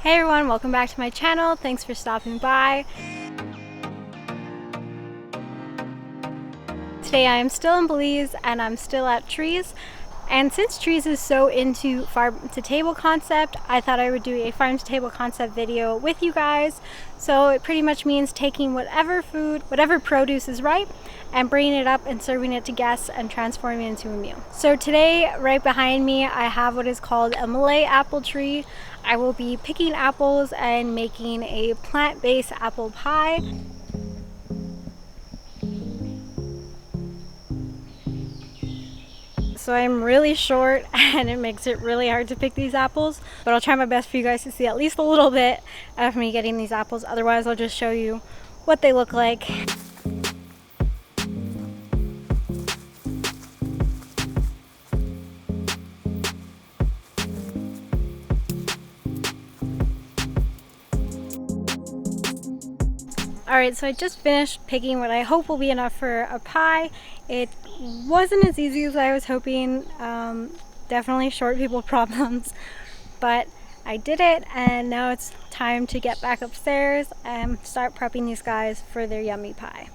Hey everyone, welcome back to my channel. Thanks for stopping by. Today I am still in Belize and I'm still at Trees. And since Trees is so into farm to table concept, I thought I would do a farm to table concept video with you guys. So it pretty much means taking whatever food, whatever produce is ripe, and bringing it up and serving it to guests and transforming it into a meal. So today, right behind me, I have what is called a Malay apple tree. I will be picking apples and making a plant-based apple pie. So I'm really short and it makes it really hard to pick these apples, but I'll try my best for you guys to see at least a little bit of me getting these apples. Otherwise, I'll just show you what they look like. Alright, so I just finished picking what I hope will be enough for a pie. It wasn't as easy as I was hoping. Definitely short people problems, but I did it, and now it's time to get back upstairs and start prepping these guys for their yummy pie.